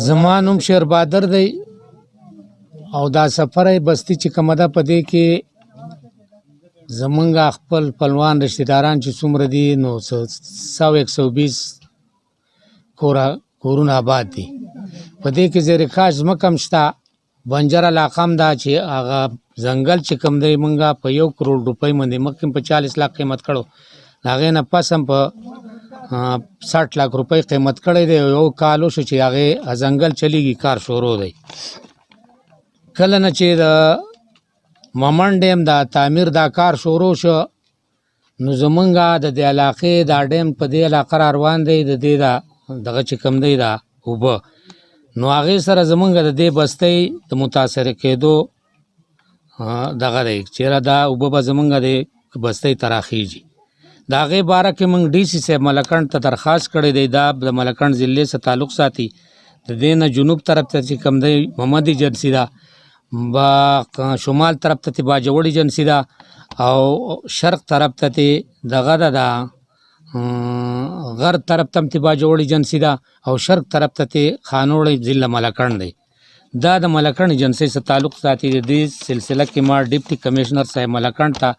زما نوم شیر بادر دی او دا سفر بستی چې کومه ده په دې کې زمونږ خپل خپلوان رشتہ داران چې څومره دي نو 120 کورونه آباد دي. په دې کې زیر کاش ځمکه هم شته، بنجر علاقه هم ده چې هغه ځنګل چې کوم دی مونږه په 1 کروڑ روپۍ باندې مخکې په 40 लाख قیمت کړو، د هغې نه پس هم په 60 लाख روپۍ قیمت کړی دی. یو کال وشو چې هغې ځنګل چلیږي، کار شروع دی. کله نه چې د ممن ډیم دا تعمیر دا کار شروع شو نو زمونږ د دې علاقې دا ډیم په دې علاقه را روان دی، د دې دا دغه چې کوم دی دا اوبه، نو هغې سره زمونږ د دې بستۍ د متاثره کېدو دغه دی چېرې دا اوبه به زمونږ د بستۍ ته راخیږي. د هغې باره کې موږ ډي سی صاحب ملکنډ ته درخواست کړی دی، دا د ملکنډ ضلعې سره تعلق ساتي. د دې نه جنوب طرف ته چې کوم دی محمد ایجنسي ده، شمال طرف ته باجوړ ایجنسي ده، او شرق طرف ته دغه ده غرب طرف ته باجوړ ایجنسي ده، او شرق طرف ته خانوړ ضلع ملکنډ دی. دا د ملکنډ ایجنسۍ سره تعلق ساتي. د دې سلسله کې ما ډیپټي کمشنر صاحب ملکنډ ته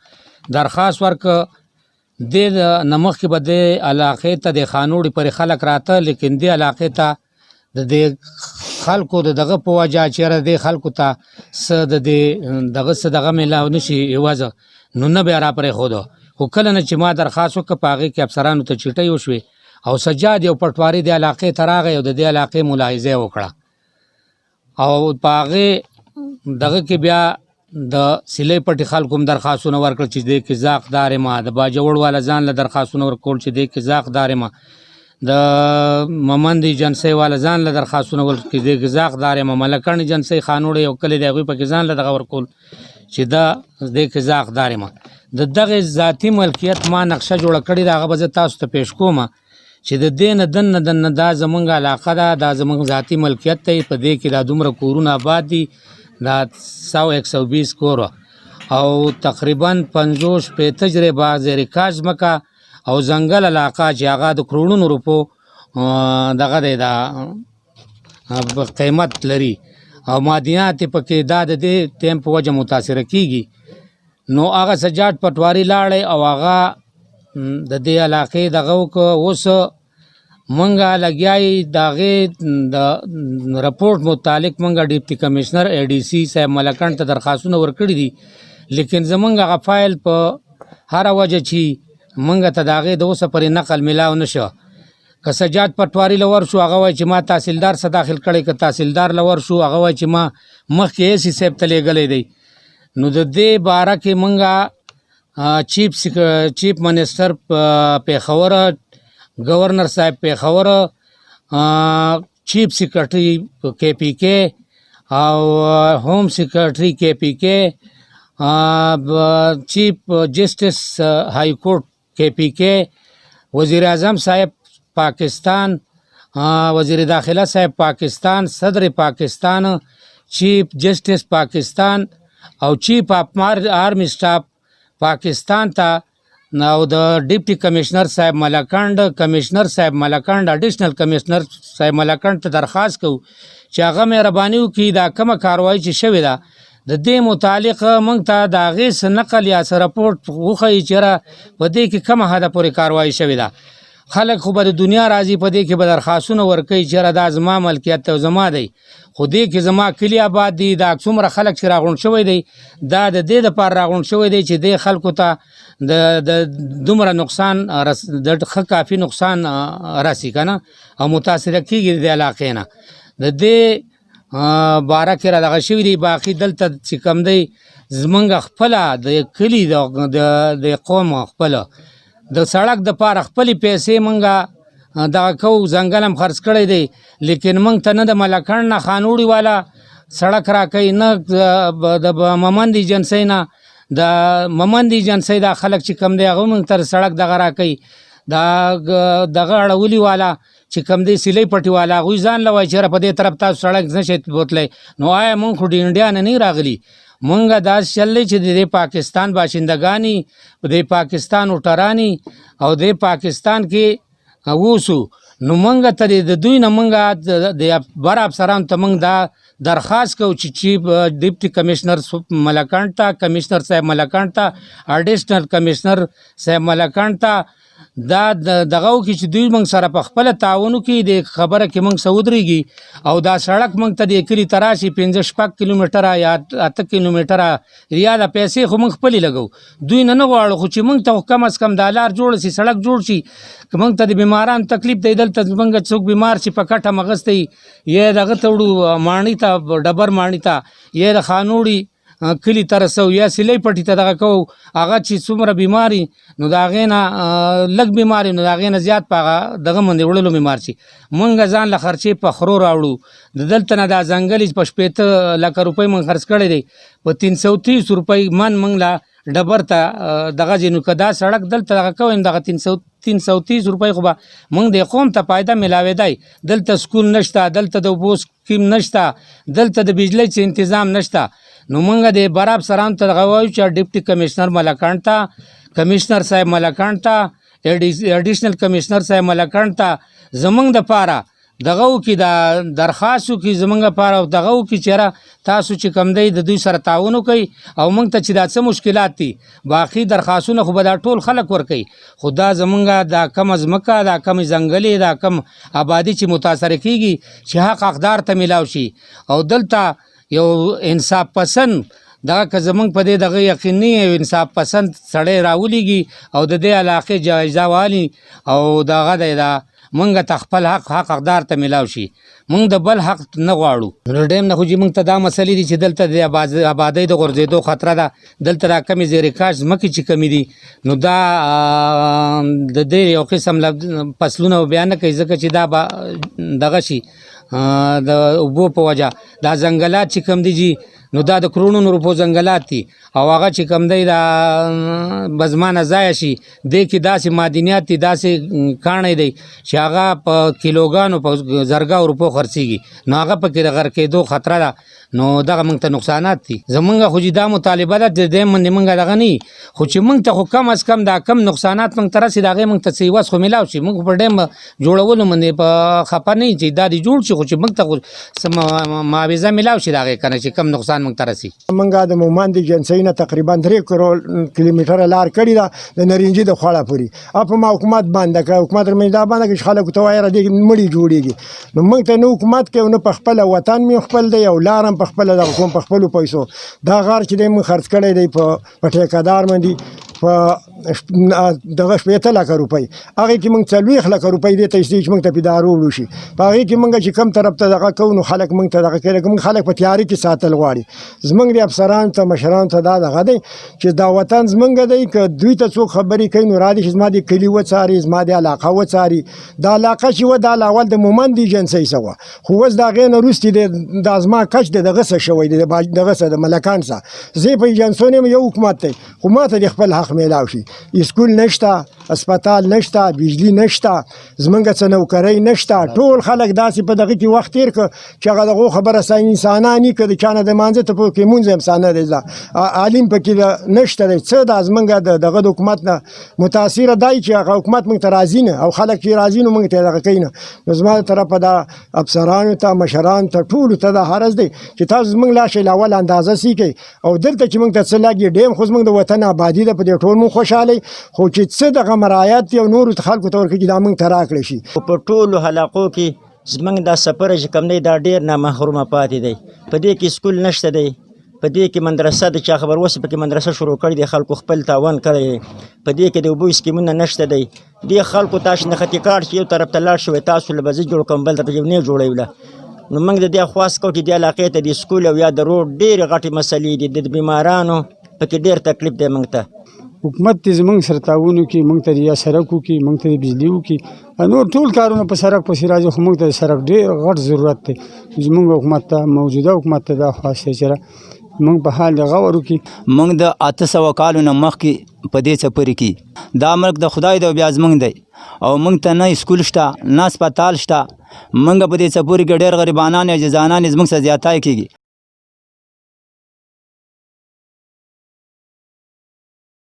درخواست ورکړ، دې نه مخکې به دې علاقې ته د خانوړي پرې خلک راته، لیکن دې علاقې ته د دې خلکو د دغه په وجه چېرې دې خلکو ته څه د دې دغه څه دغه میلاو نه شي عوض، نو نه به یې را پرېښودو. خو کله نه چې ما درخواست وکړه په هغې کې افسرانو ته چیټۍ وشوې او سجاد یو پټواري دې علاقې ته راغی او د دې علاقې ملاحظه یې وکړه، او په هغې دغه کې بیا د سیلۍ پټي خلکو هم درخواستونه ورکړل چې دې کې زه حقدار یم، د باجوړ والا ځان له درخواستونه ورکول چې دې کې زه حقدار یم، د ممند ایجنسۍ والا ځان له درخواستونه ورکړل چې دې کې زه حقدار یم، ملکنډ ایجنسۍ خانوړ یو کلی دی هغوی پکې ځان له دغه ورکول چې دا دې کې زه حقدار یم. د دغې ذاتي ملکیت ما نقشه جوړه کړې ده، هغه به زه تاسو ته پیش کوم چې د دې نه دننه دا زمونږ علاقه ده، دا زمونږ ذاتي ملکیت دی. په دې کې دا دومره کورونه آباد دي، دا 120 کوره او تقریبا 50-60 جریبه زیر کاج ځمکه او ځنګل علاقه چې هغه د کروړونو روپو دغه دی دا قیمت لري، او مادیات یې پکې دا د دې ټیم په وجه متاثره کیږي. نو هغه سجاد پټواري لاړی او هغه د دې علاقې دغه وکړه. اوس مونږه لګیا یې د هغې د رپورټ متعلق مونږه ډیپټي کمشنر اے ډي سی صاحب ملکنډ ته درخواستونه ورکړي دي، لیکن زمونږ هغه فایل په هره وجه چې مونږه ته د هغې د اوسه پورې نقل میلاو نه شو. که سجاد پټواري له ورشو هغه وایي چې ما تحصیلدار سره داخل کړی، که تحصیلدار له ورشو هغه وایي چې ما مخکې اے سی صاحب ته لیږلی دی. نو د دې باره کې مونږه چیف منسټر پېښور، گورنر صاحب پېښور، چیف سیکرټري کے پی کے او ہوم سیکرټري کے پی کے، چیف جسٹس ہائی کورٹ کے پی کے، وزیر اعظم صاحب پاکستان، وزیر داخلہ صاحب پاکستان، صدر پاکستان، چیف جسٹس پاکستان او چیف آف آرمی سٹاف پاکستان ته، او د ډیپټي کمشنر صاحب ملکنډ، کمشنر صاحب ملکنډ، اډیشنل کمشنر صاحب ملکنډ ته درخواست کوو چې هغه مهرباني وکړي دا کومه کاروایي چې شوې ده د دې متعلق موږ ته د هغې څه نقل یا څه رپورټ وښیي چې په دې کې کومه حده پورې کاروایي شوې ده. خلک خو به د دنیا راځي په دې کې به درخواستونه ورکوي چې دا زما ملکیت او زما دی، خو دې کې زما کلي آباد دي. دا څومره خلک چې راغونډ شوی دی دا د دې دپاره راغونډ شوی دی چې دې خلکو ته د دومره نقصان د ښه کافي نقصان رسي که نه، او متاثره کېږي د دې علاقې نه. د دې باره کې را دغه شوي دي. باقي دلته چې کوم دی زمونږ خپله د کلي د قوم خپله د سړک دپاره خپلې پیسې مونږه دغه کوو، ځنګل هم خرڅ کړی دی، لیکن مونږ ته نه د ملکنډ نه خانوړي والا سړک راکوي، نه د ممند ایجنسۍ نه د ممند ایجنسۍ دا خلک چې کوم دی هغه مونږ ته سړک دغه راکوي. دا دغه اړولي والا چې کوم دی سیلۍ پټي والا هغوی ځان له وایي چې په دې طرف تاسو سړک نه شئ بوتلی. نو آیا مونږ خو د انډیا نه نه راغلي، مونږه داسې چل دی چې د پاکستان باشندګانې، د پاکستان وټرانې او د پاکستان کې اوسو، نو موږ ته د دوی نه موږ د بر افسرانو ته موږ دا درخواست کوو چې چیف ډیپټي کمشنر ملکانډ ته، کمشنر صاحب ملکانډ ته، اډیشنل کمشنر صاحب ملکانډ ته دا دغه وکړي چې دوی موږ سره په خپله تعاون وکړي. د خبره کې موږ څه ودرېږي او دا سړک موږ ته د کلي ته راشي 5-6 کیلومتره یا 8 کیلومتره یا د پیسې خو موږ خپلې لګو، دوی نه غواړو، خو چې موږ ته کم از کم دا لار جوړ شي، سړک جوړ شي. که موږ ته د بیمارانو تکلیف دی، دلته موږ څوک بیمار شي په کټه مغستی یا دغه ته وړو ماڼۍ ته، ډبر ماڼۍ ته یا د خانوړي کلی ته رسو یا سلی پټي ته دغه کوو، هغه چې څومره بیماري نو د هغې نه لږ بیماري نو د هغې نه زیات په هغه دغه باندې وړلو بیمار شي. مونږ ځان له خرچې په خرو راوړو، د دلته نه دا ځنګل په 15 لکه روپۍ مونږ خرڅ کړی دی، په 330 روپۍ من مونږ له ډبر ته دغه ځي. نو که دا سړک دلته دغه کویم دغه 330 روپۍ خو به مونږ د قوم ته فایده میلاوېدی. دلته سکول نشته، دلته د اوبو سکیم نشته، دلته د بجلی څه تنظام نشته. نو مونږ د بر افسرانو ته دغه وایو چې ډیپټي کمشنر ملکانډ ته، کمشنر صاحب ملکانډ ته، اډیشنل کمشنر صاحب ملکانډ ته زمونږ دپاره دغه وکړي، دا درخواست وکړي زمونږ لپاره دغه وکړي چې یاره تاسو چې کوم دی د دوی سره تعاون وکړئ او موږ ته چې دا څه مشکلات دي، باقي درخواستونه خو به دا ټول خلک ورکوي، خو دا زمونږ دا کم ځمکه، دا کم ځنګلې، دا کم آبادي چې متاثره کېږي چې حق حقدار ته میلاو شي. او دلته یو انصاف پسند دغه که زمونږ په دې دغه یقین نه یو انصاف پسند سړی راولیږي او د دې علاقې جایزه والي او دغه دی دا مونږ ته خپل حق حقدار ته میلاو شي، مونږ د بل حق نه غواړو. نو ډیم نه خو چې مونږ ته دا مسلې دي چې دلته د آبادۍ د غورځېدو خطره ده، دلته دا کمې زیر کاش ځمکې چې کمې دي نو دا د دې یو قسم فصلونه بیا نه کوي، ځکه چې دا به دغه شي د اوبو په وجه دا ځنګلات چې کم دي جي نو دا د کروڑونو روپو ځنګلات دي او هغه چې کم دی دا بزمانه ضایع شي. دې کې داسې معدنیات دي، داسې کاڼی دی چې هغه په کیلوګانو په زرګاو روپو خرڅېږي، نو هغه پکې د غرق کېدو خطره ده. نو دغه موږ ته نقصانات دي. زمونږ خو چې دا مطالبه ده د دې باندې موږ دغه نه خو چې موږ ته خو کم از کم دا کم نقصانات موږ ته رسي د هغې موږ ته څه عوض خو میلاو شي. موږ په ډیم جوړولو باندې په خفه نه یو چې دا دې جوړ شي، خو چې موږ ته خو څه معاوضه میلاو شي د هغې که نه چې کم نقصان موږ ته رسي. موږ د مومند د ایجنسۍ نه تقریبا 3 کیلومتره لار کړې ده د نرنجي د خوړه پورې. په ما حکومت بنده کړه، حکومت رمې دا بنده کړه چې خلکو ته وایي دې مړي جوړېږي. نو موږ ته نه حکومت کوي نه په خپله وطن مې خپل دی او لار هم په خپله دغه کوم په خپلو پیسو. دا غار چې دی موږ خرڅ کړی دی په ټیکهدار باندې په دغه 15 لکه روپۍ، هغې کې موږ 40 لکه روپۍ دې ته ایستي چې موږ ته پې دا راوړو شي. په هغې کې موږ چې کوم طرف ته دغه کوو نو خلک موږ ته دغه کوي، لکه موږ خلک په تیارې کې ساتل غواړي. زموږ د افسرانو ته مشرانو ته دا دغه دی چې دا وطن زموږ دی، که دوی ته څوک خبرې کوي نو را دي چې زما د کلي وڅاري، زما د علاقه وڅاري. دا علاقه چې وه دا اول د مومند د ایجنسۍ څه وه، خو اوس د هغې نه وروستې دا زما کچ د دغه څه شوی دی، دغه څه د ملکان څه. زه په ایجنسو نه یم، یو حکومت دی، خو ما ته د خپل حق میلاو شي. اسکول نشته، اسپتال نشته، بجلی نشته، زمونږ څه نوکرۍ نشته. ټول خلک داسې په دغه کې وخت تېر کړه چې هغه دغو خبره انسانان یې که د چا نه د مانځه ته پکې مونځ هم سانه دی، عالم پکې نشته دی. څه دا زمونږ دغه د حکومت نه متاثره دی چې هغه حکومت موږ ته راضي نه او خلک چې راضي نو موږ ته دغه کوي نه. نو زما د طرفه دا افسرانو ته مشرانو ته ټولو ته دا عرض دی چې تاسو زمونږ لا شی له اول اندازه سیکئ او دلته چې موږ ته څه لګي ډیم خو زموږ د وطن آبادي ده، په دې ټول موږ خوشحاله خو چې څه دغه مراعات دي او نورو خلکو ته ورکړي چې دا موږ ته راکړی شي. په ټولو حلقو کې زموږ دا سفر چې کوم دی دا ډېر نامحرومه پاتې دی. په دې کې سکول نشته دی، په دې کې مدرسه د چا خبر وسه پکې مدرسه شروع کړې دي، خلکو خپل تاوان کړی دی. په دې کې د اوبو سکیمونه نشته دی. دې خلکو تاسو نښتې کار چې یو طرف ته لاړ شوی تاسو له به زه جوړ کوم بل ته یو نه جوړوله. نو موږ د دې خواست کوو چې دې علاقې ته د سکول او یا د روډ ډېرې غټې مسلې دي، د بیمارانو پکې ډېر تکلیف دی. موږ ته حکومت دې زموږ سره تعاون وکړي، موږ ته یا سړک وکړي، موږ ته بجلي وکړي، نور ټول کارونه په سړک پسې راځي، خو موږ ته د سړک ډېر غټ ضرورت دی. زموږ حکومت ته موجوده حکومت ته دا خواست دی چې موږ په حال د غور وکړي. موږ د 800 کالو نه مخکې په دې څپرې کې دا ملک د خدای دی او بیا زموږ دی او موږ ته نه اسکول شته نه اسپتال شته. موږ په دې څپرې کې ډېر غریبانان یا جزانان زموږ څخه زیاتی کېږي.